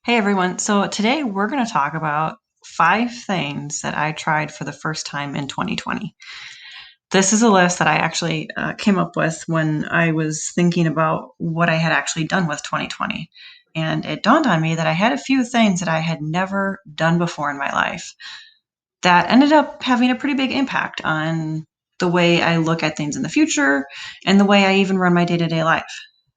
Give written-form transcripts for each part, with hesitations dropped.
Hey everyone. So today we're going to talk about 5 things that I tried for the first time in 2020. This is a list that I actually came up with when I was thinking about what I had actually done with 2020. And it dawned on me that I had a few things that I had never done before in my life that ended up having a pretty big impact on the way I look at things in the future and the way I even run my day-to-day life.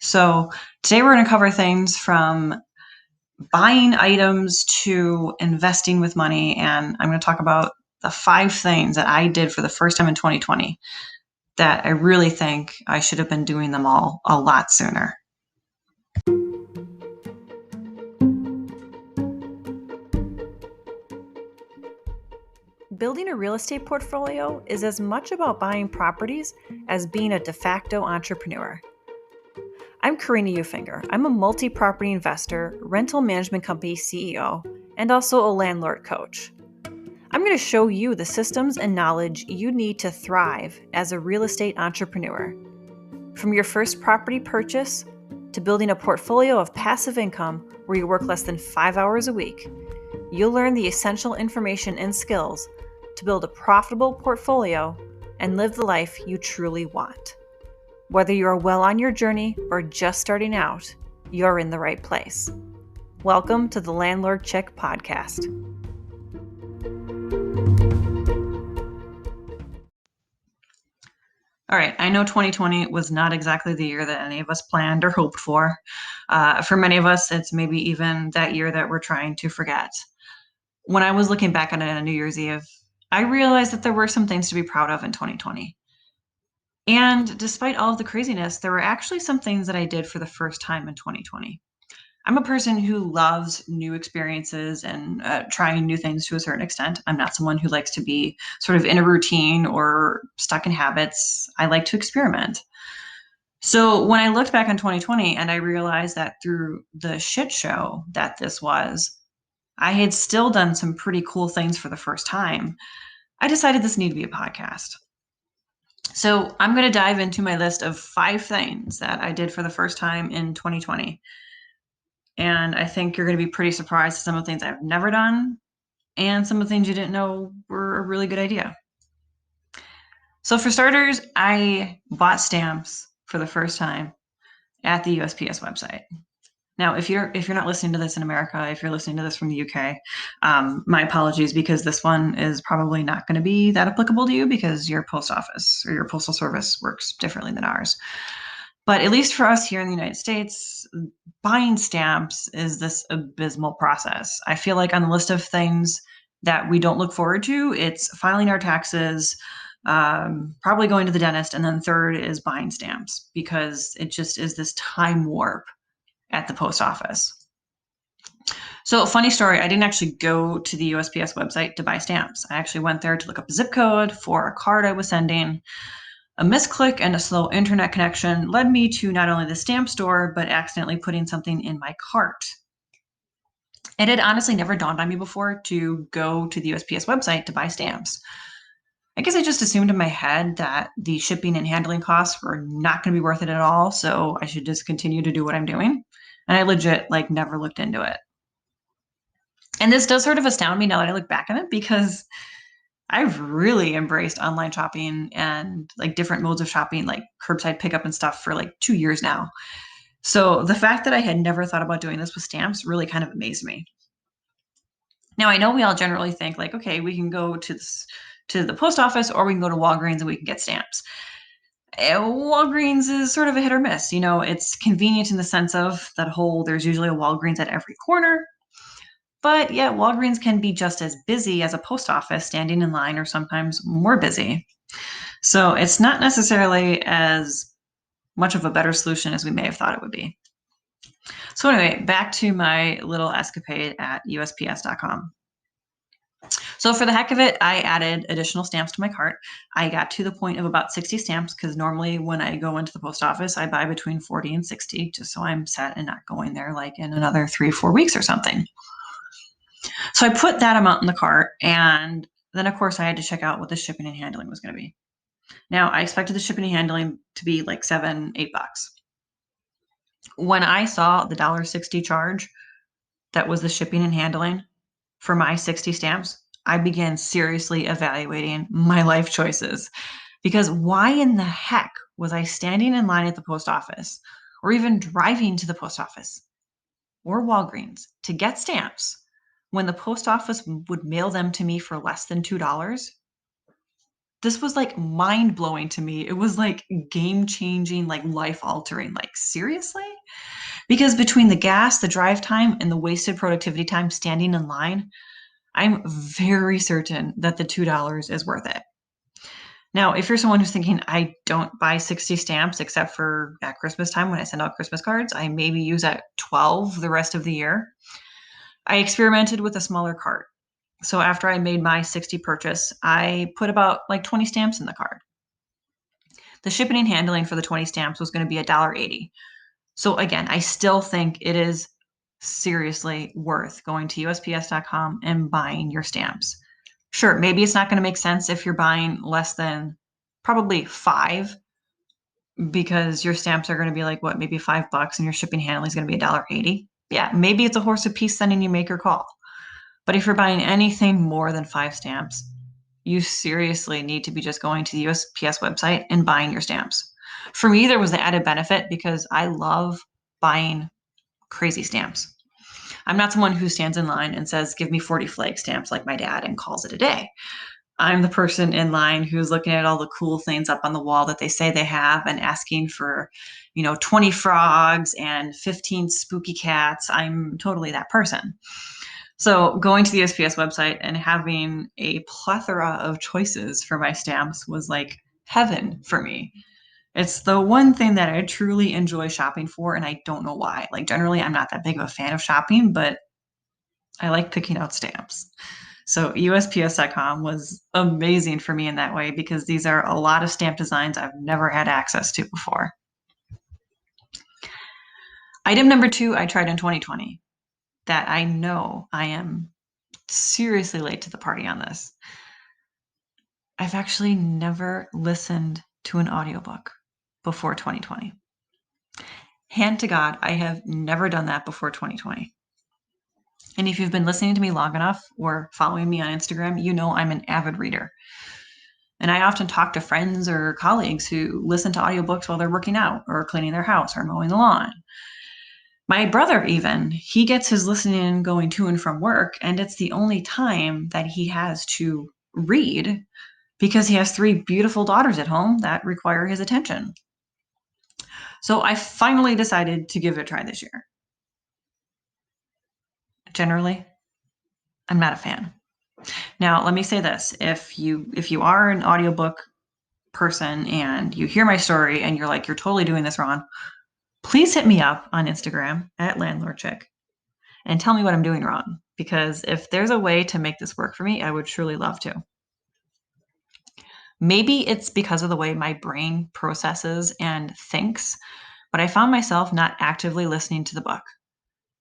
So today we're going to cover things from buying items to investing with money. And I'm going to talk about the 5 things that I did for the first time in 2020 that I really think I should have been doing them all a lot sooner. Building a real estate portfolio is as much about buying properties as being a de facto entrepreneur. I'm Karina Ufinger. I'm a multi-property investor, rental management company CEO, and also a landlord coach. I'm going to show you the systems and knowledge you need to thrive as a real estate entrepreneur. From your first property purchase to building a portfolio of passive income where you work less than 5 hours a week, you'll learn the essential information and skills to build a profitable portfolio and live the life you truly want. Whether you are well on your journey or just starting out, you're in the right place. Welcome to the Landlord Chick podcast. All right, I know 2020 was not exactly the year that any of us planned or hoped for. For many of us, it's maybe even that year that we're trying to forget. When I was looking back on it on New Year's Eve, I realized that there were some things to be proud of in 2020. And despite all of the craziness, there were actually some things that I did for the first time in 2020. I'm a person who loves new experiences and trying new things to a certain extent. I'm not someone who likes to be sort of in a routine or stuck in habits. I like to experiment. So when I looked back on 2020 and I realized that through the shit show that this was, I had still done some pretty cool things for the first time. I decided this needed to be a podcast. So I'm going to dive into my list of 5 things that I did for the first time in 2020. And I think you're going to be pretty surprised at some of the things I've never done and some of the things you didn't know were a really good idea. So for starters, I bought stamps for the first time at the USPS website. Now, if you're not listening to this in America, if you're listening to this from the UK, my apologies, because this one is probably not going to be that applicable to you because your post office or your postal service works differently than ours. But at least for us here in the United States, buying stamps is this abysmal process. I feel like on the list of things that we don't look forward to, it's filing our taxes, probably going to the dentist, and then third is buying stamps because it just is this time warp at the post office. So, funny story, I didn't actually go to the USPS website to buy stamps. I actually went there to look up a zip code for a card I was sending. A misclick and a slow internet connection led me to not only the stamp store, but accidentally putting something in my cart. It had honestly never dawned on me before to go to the USPS website to buy stamps. I guess I just assumed in my head that the shipping and handling costs were not going to be worth it at all, so I should just continue to do what I'm doing. And I legit never looked into it. And this does sort of astound me now that I look back on it because I've really embraced online shopping and different modes of shopping, like curbside pickup and stuff for 2 years now. So the fact that I had never thought about doing this with stamps really kind of amazed me. Now, I know we all generally think okay, we can go to the post office or we can go to Walgreens and we can get stamps. Walgreens is sort of a hit or miss. It's convenient in the sense of that whole there's usually a Walgreens at every corner. But yeah, Walgreens can be just as busy as a post office, standing in line, or sometimes more busy. So it's not necessarily as much of a better solution as we may have thought it would be. So anyway, back to my little escapade at USPS.com. So for the heck of it, I added additional stamps to my cart. I got to the point of about 60 stamps because normally when I go into the post office, I buy between 40 and 60 just so I'm set and not going there in another 3 or 4 weeks or something. So I put that amount in the cart, and then of course I had to check out what the shipping and handling was going to be. Now I expected the shipping and handling to be $7, $8. When I saw the $1.60 charge, that was the shipping and handling for my 60 stamps, I began seriously evaluating my life choices. Because why in the heck was I standing in line at the post office or even driving to the post office or Walgreens to get stamps when the post office would mail them to me for less than $2? This was like mind blowing to me. It was like game changing, like life altering. Like, seriously? Because between the gas, the drive time, and the wasted productivity time standing in line, I'm very certain that the $2 is worth it. Now, if you're someone who's thinking, I don't buy 60 stamps except for at Christmas time when I send out Christmas cards, I maybe use at 12 the rest of the year. I experimented with a smaller cart. So after I made my 60 purchase, I put about like 20 stamps in the cart. The shipping and handling for the 20 stamps was going to be $1.80. So again, I still think it is seriously worth going to USPS.com and buying your stamps. Sure, maybe it's not going to make sense if you're buying less than probably 5, because your stamps are going to be like, what, maybe $5 and your shipping handling is going to be $1.80. Yeah, maybe it's a horse apiece sending you make or call. But if you're buying anything more than 5 stamps, you seriously need to be just going to the USPS website and buying your stamps. For me, there was the added benefit because I love buying crazy stamps. I'm not someone who stands in line and says, give me 40 flag stamps like my dad and calls it a day. I'm the person in line who's looking at all the cool things up on the wall that they say they have and asking for, 20 frogs and 15 spooky cats. I'm totally that person. So going to the USPS website and having a plethora of choices for my stamps was like heaven for me. It's the one thing that I truly enjoy shopping for, and I don't know why. Like, generally, I'm not that big of a fan of shopping, but I like picking out stamps. So USPS.com was amazing for me in that way because these are a lot of stamp designs I've never had access to before. Item number 2 I tried in 2020 that I know I am seriously late to the party on this. I've actually never listened to an audiobook before 2020. Hand to God, I have never done that before 2020. And if you've been listening to me long enough or following me on Instagram, you know I'm an avid reader. And I often talk to friends or colleagues who listen to audiobooks while they're working out or cleaning their house or mowing the lawn. My brother even, he gets his listening going to and from work, and it's the only time that he has to read because he has 3 beautiful daughters at home that require his attention. So I finally decided to give it a try this year. Generally, I'm not a fan. Now, let me say this. If you are an audiobook person and you hear my story and you're like, you're totally doing this wrong, please hit me up on Instagram at landlordchick and tell me what I'm doing wrong. Because if there's a way to make this work for me, I would truly love to. Maybe it's because of the way my brain processes and thinks, but I found myself not actively listening to the book.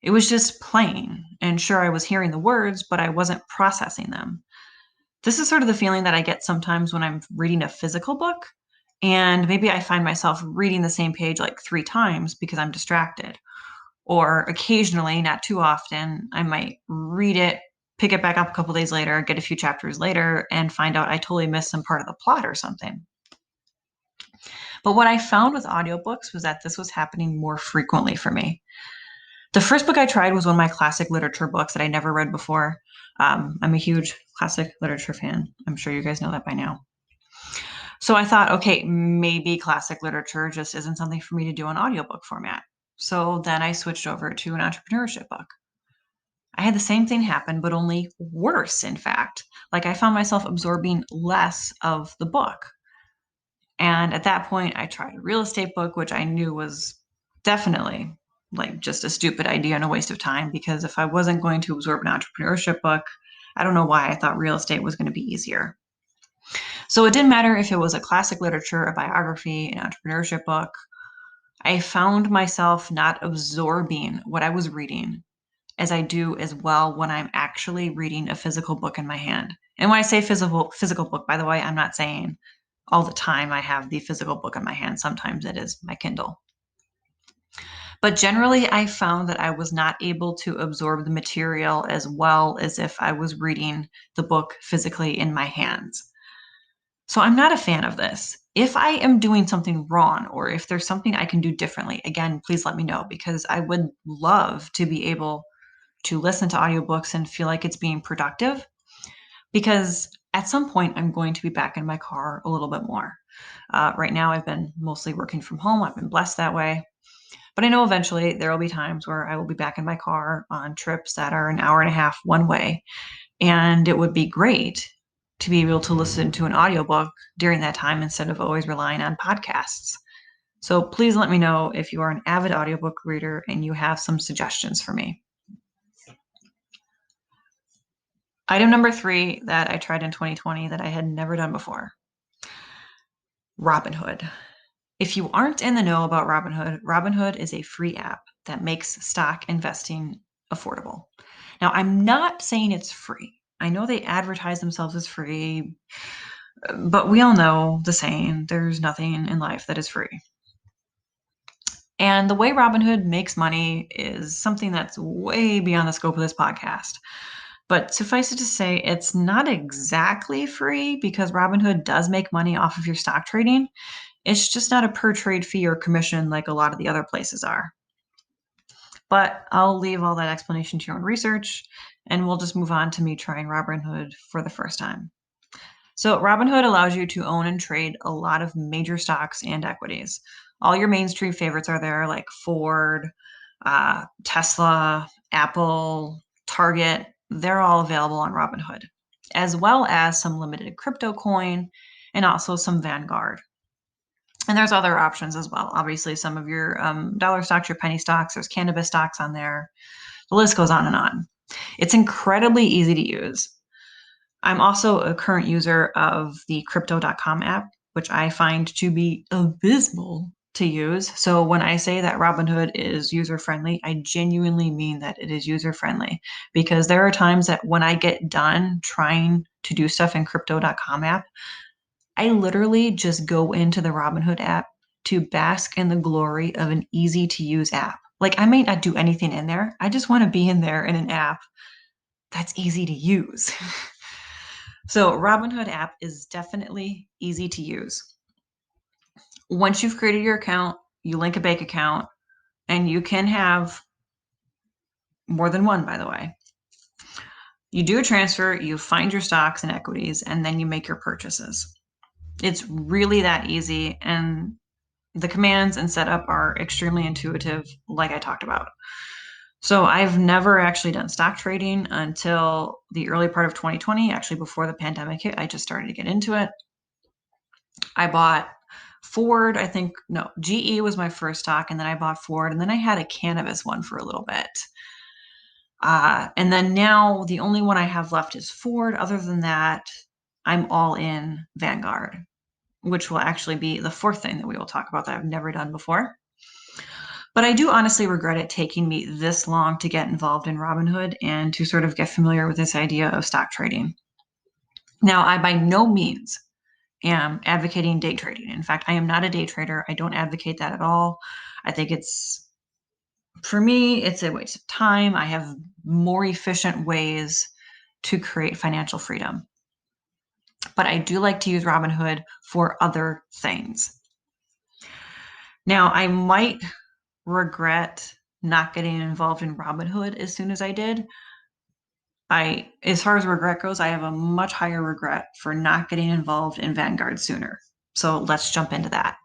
It was just playing, and sure, I was hearing the words, but I wasn't processing them. This is sort of the feeling that I get sometimes when I'm reading a physical book, and maybe I find myself reading the same page like 3 times because I'm distracted. Or occasionally, not too often, I might read it, pick it back up a couple days later, get a few chapters later, and find out I totally missed some part of the plot or something. But what I found with audiobooks was that this was happening more frequently for me. The first book I tried was one of my classic literature books that I never read before. I'm a huge classic literature fan. I'm sure you guys know that by now. So I thought, okay, maybe classic literature just isn't something for me to do in audiobook format. So then I switched over to an entrepreneurship book. I had the same thing happen, but only worse, in fact. Like, I found myself absorbing less of the book. And at that point, I tried a real estate book, which I knew was definitely like just a stupid idea and a waste of time, because if I wasn't going to absorb an entrepreneurship book, I don't know why I thought real estate was going to be easier. So it didn't matter if it was a classic literature, a biography, an entrepreneurship book. I found myself not absorbing what I was reading as I do as well when I'm actually reading a physical book in my hand. And when I say physical book, by the way, I'm not saying all the time I have the physical book in my hand. Sometimes it is my Kindle. But generally, I found that I was not able to absorb the material as well as if I was reading the book physically in my hands. So I'm not a fan of this. If I am doing something wrong or if there's something I can do differently, again, please let me know because I would love to be able to listen to audiobooks and feel like it's being productive because at some point I'm going to be back in my car a little bit more. Right now, I've been mostly working from home. I've been blessed that way. But I know eventually there will be times where I will be back in my car on trips that are an hour and a half one way. And it would be great to be able to listen to an audiobook during that time instead of always relying on podcasts. So please let me know if you are an avid audiobook reader and you have some suggestions for me. Item number 3 that I tried in 2020 that I had never done before. Robinhood. If you aren't in the know about Robinhood, Robinhood is a free app that makes stock investing affordable. Now, I'm not saying it's free. I know they advertise themselves as free, but we all know the saying, there's nothing in life that is free. And the way Robinhood makes money is something that's way beyond the scope of this podcast. But suffice it to say, it's not exactly free because Robinhood does make money off of your stock trading. It's just not a per trade fee or commission like a lot of the other places are. But I'll leave all that explanation to your own research, and we'll just move on to me trying Robinhood for the first time. So Robinhood allows you to own and trade a lot of major stocks and equities. All your mainstream favorites are there, like Ford, Tesla, Apple, Target. They're all available on Robinhood, as well as some limited crypto coin and also some Vanguard. And there's other options as well. Obviously, some of your dollar stocks, your penny stocks, there's cannabis stocks on there. The list goes on and on. It's incredibly easy to use. I'm also a current user of the crypto.com app, which I find to be abysmal to use. So when I say that Robinhood is user friendly, I genuinely mean that it is user friendly because there are times that when I get done trying to do stuff in crypto.com app, I literally just go into the Robinhood app to bask in the glory of an easy to use app. Like I may not do anything in there. I just want to be in there in an app that's easy to use. So Robinhood app is definitely easy to use. Once you've created your account, you link a bank account, and you can have more than one, by the way. You do a transfer, you find your stocks and equities, and then you make your purchases. It's really that easy, and the commands and setup are extremely intuitive, like I talked about. So I've never actually done stock trading until the early part of 2020, actually before the pandemic hit. I just started to get into it. I bought Ford, GE was my first stock, and then I bought Ford, and then I had a cannabis one for a little bit. And then now the only one I have left is Ford. Other than that, I'm all in Vanguard, which will actually be the fourth thing that we will talk about that I've never done before. But I do honestly regret it taking me this long to get involved in Robinhood and to sort of get familiar with this idea of stock trading. Now, I by no means am advocating day trading. In fact, I am not a day trader. I don't advocate that at all. I think for me, it's a waste of time. I have more efficient ways to create financial freedom. But I do like to use Robinhood for other things. Now, I might regret not getting involved in Robinhood as soon as I did. As far as regret goes, I have a much higher regret for not getting involved in Vanguard sooner. So let's jump into that.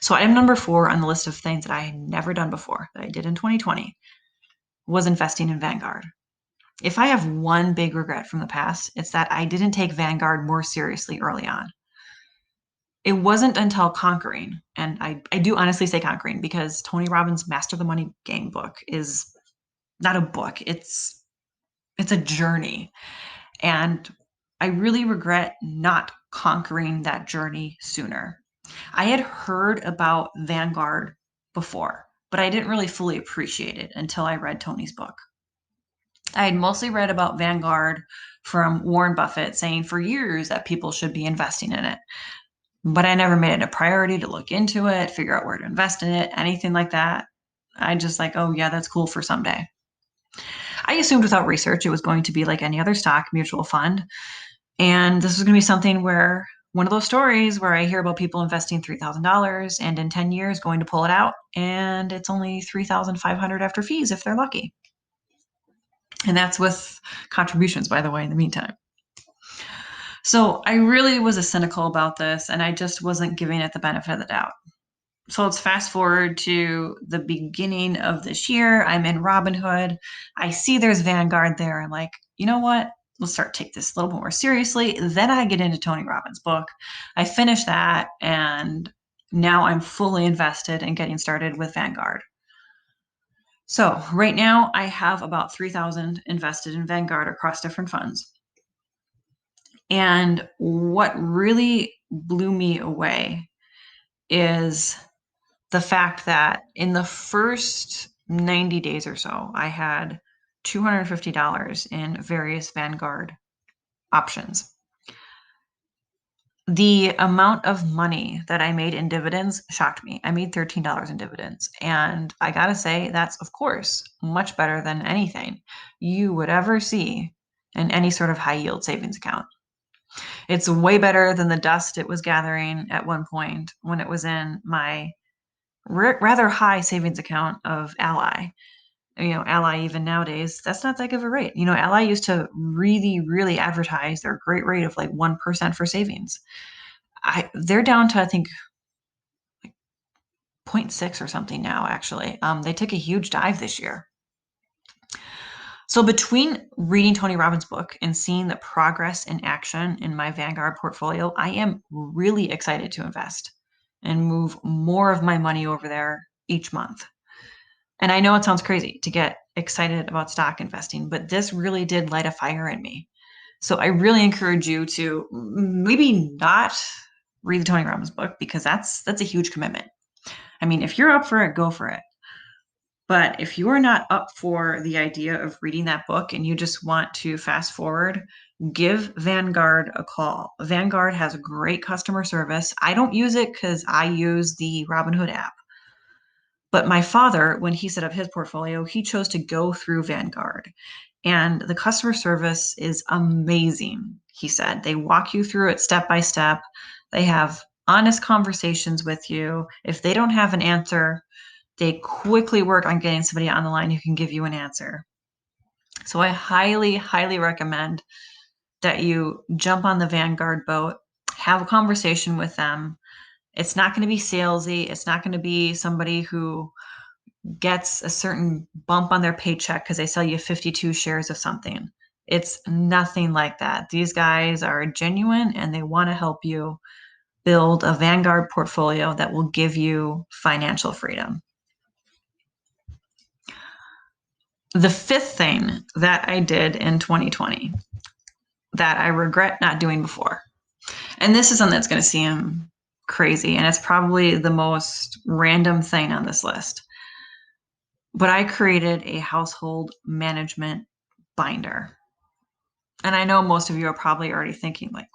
So item number 4 on the list of things that I had never done before that I did in 2020 was investing in Vanguard. If I have one big regret from the past, it's that I didn't take Vanguard more seriously early on. It wasn't until Conquering, and I do honestly say Conquering because Tony Robbins' Master the Money Game book is not a book. It's a journey. And I really regret not conquering that journey sooner. I had heard about Vanguard before, but I didn't really fully appreciate it until I read Tony's book. I had mostly read about Vanguard from Warren Buffett saying for years that people should be investing in it. But I never made it a priority to look into it, figure out where to invest in it, anything like that. I just like, oh yeah, that's cool for someday. I assumed without research it was going to be like any other stock mutual fund. And this was going to be something where one of those stories where I hear about people investing $3,000 and in 10 years going to pull it out, and it's only $3,500 after fees if they're lucky. And that's with contributions, by the way, in the meantime. So I really was a cynical about this, and I just wasn't giving it the benefit of the doubt. So let's fast forward to the beginning of this year. I'm in Robinhood. I see there's Vanguard there. I'm like, you know what? Let's start take this a little bit more seriously. Then I get into Tony Robbins' book. I finish that, and now I'm fully invested in getting started with Vanguard. So right now I have about 3,000 invested in Vanguard across different funds. And what really blew me away is the fact that in the first 90 days or so, I had $250 in various Vanguard options. The amount of money that I made in dividends shocked me. I made $13 in dividends. And I got to say, that's, of course, much better than anything you would ever see in any sort of high yield savings account. It's way better than the dust it was gathering at one point when it was in my rather high savings account of Ally. Ally, even nowadays, that's not that good of a rate. Ally used to really, really advertise their great rate of like 1% for savings. They're down to, I think, like 0.6 or something now, actually. They took a huge dive this year. So between reading Tony Robbins' book and seeing the progress in action in my Vanguard portfolio, I am really excited to invest and move more of my money over there each month. And I know it sounds crazy to get excited about stock investing, but this really did light a fire in me. So I really encourage you to maybe not read the Tony Robbins book, because that's a huge commitment. I mean, if you're up for it, go for it. But if you are not up for the idea of reading that book and you just want to fast forward, give Vanguard a call. Vanguard has great customer service. I don't use it because I use the Robinhood app. But my father, when he set up his portfolio, he chose to go through Vanguard. And the customer service is amazing, he said. They walk you through it step by step. They have honest conversations with you. If they don't have an answer, they quickly work on getting somebody on the line who can give you an answer. So I highly, highly recommend that you jump on the Vanguard boat, have a conversation with them. It's not going to be salesy. It's not going to be somebody who gets a certain bump on their paycheck because they sell you 52 shares of something. It's nothing like that. These guys are genuine and they want to help you build a Vanguard portfolio that will give you financial freedom. The fifth thing that I did in 2020 that I regret not doing before, and this is something that's going to seem crazy, and it's probably the most random thing on this list, but I created a household management binder. And I know most of you are probably already thinking, like,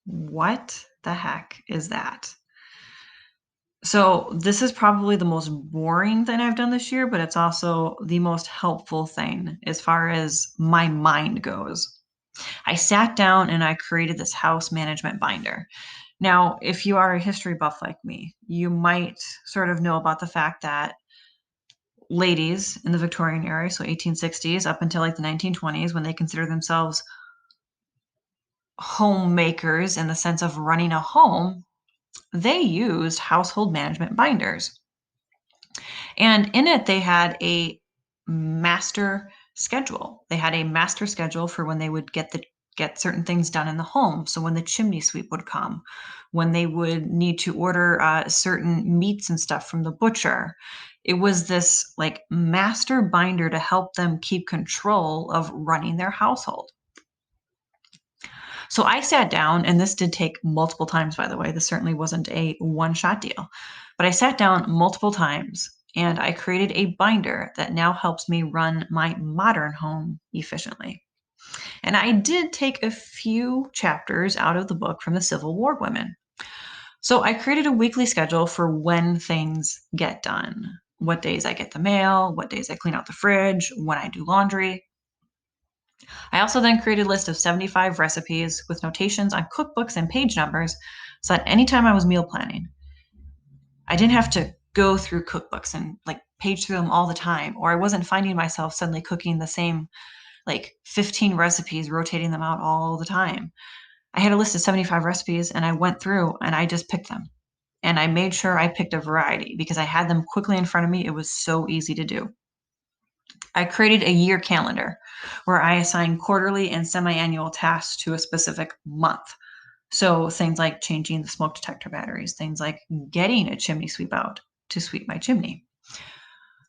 what the heck is that? So this is probably the most boring thing I've done this year, but it's also the most helpful thing as far as my mind goes. I sat down and I created this house management binder. Now, if you are a history buff like me, you might sort of know about the fact that ladies in the Victorian era, so 1860s up until like the 1920s, when they consider themselves homemakers in the sense of running a home, they used household management binders. And in it, they had a master schedule. They had a master schedule for when they would get certain things done in the home. So when the chimney sweep would come, when they would need to order certain meats and stuff from the butcher. It was this like master binder to help them keep control of running their household. So I sat down, and this did take multiple times, by the way. This certainly wasn't a one-shot deal, but I sat down multiple times and I created a binder that now helps me run my modern home efficiently. And I did take a few chapters out of the book from the Civil War women. So I created a weekly schedule for when things get done. what days I get the mail, what days I clean out the fridge, when I do laundry. I also then created a list of 75 recipes with notations on cookbooks and page numbers so that anytime I was meal planning, I didn't have to go through cookbooks and like page through them all the time, or I wasn't finding myself suddenly cooking the same like 15 recipes, rotating them out all the time. I had a list of 75 recipes and I went through and I just picked them. And I made sure I picked a variety because I had them quickly in front of me. It was so easy to do. I created a year calendar where I assign quarterly and semi-annual tasks to a specific month. So things like changing the smoke detector batteries, things like getting a chimney sweep out to sweep my chimney,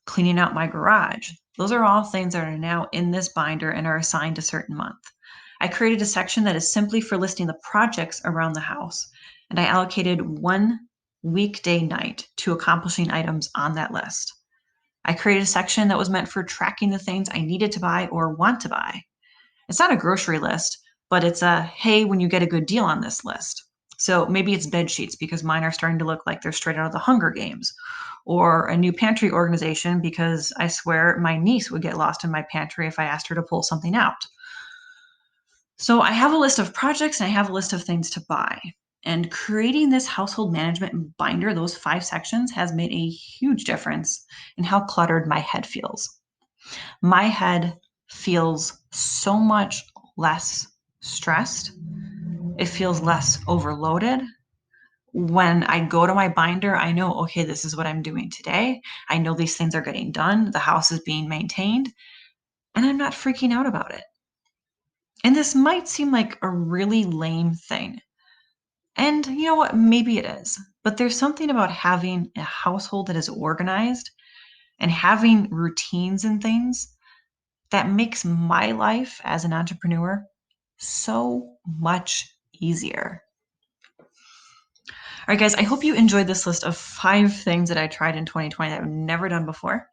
cleaning out my garage. Those are all things that are now in this binder and are assigned a certain month. I created a section that is simply for listing the projects around the house, and I allocated one weekday night to accomplishing items on that list. I created a section that was meant for tracking the things I needed to buy or want to buy. It's not a grocery list, but it's a hey, when you get a good deal on this list. So maybe it's bed sheets because mine are starting to look like they're straight out of the Hunger Games, or a new pantry organization because I swear my niece would get lost in my pantry if I asked her to pull something out. So I have a list of projects and I have a list of things to buy. And creating this household management binder, those 5 sections, has made a huge difference in how cluttered my head feels. My head feels so much less stressed. It feels less overloaded. When I go to my binder, I know, okay, this is what I'm doing today. I know these things are getting done. The house is being maintained, and I'm not freaking out about it. And this might seem like a really lame thing. And you know what? Maybe it is. But there's something about having a household that is organized and having routines and things that makes my life as an entrepreneur so much easier. All right, guys, I hope you enjoyed this list of 5 things that I tried in 2020 that I've never done before.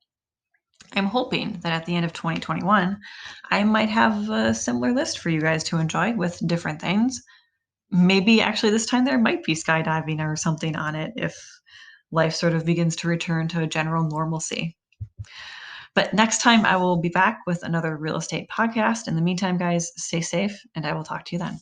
I'm hoping that at the end of 2021, I might have a similar list for you guys to enjoy with different things. Maybe actually this time there might be skydiving or something on it if life sort of begins to return to a general normalcy. But next time I will be back with another real estate podcast. In the meantime, guys, stay safe and I will talk to you then.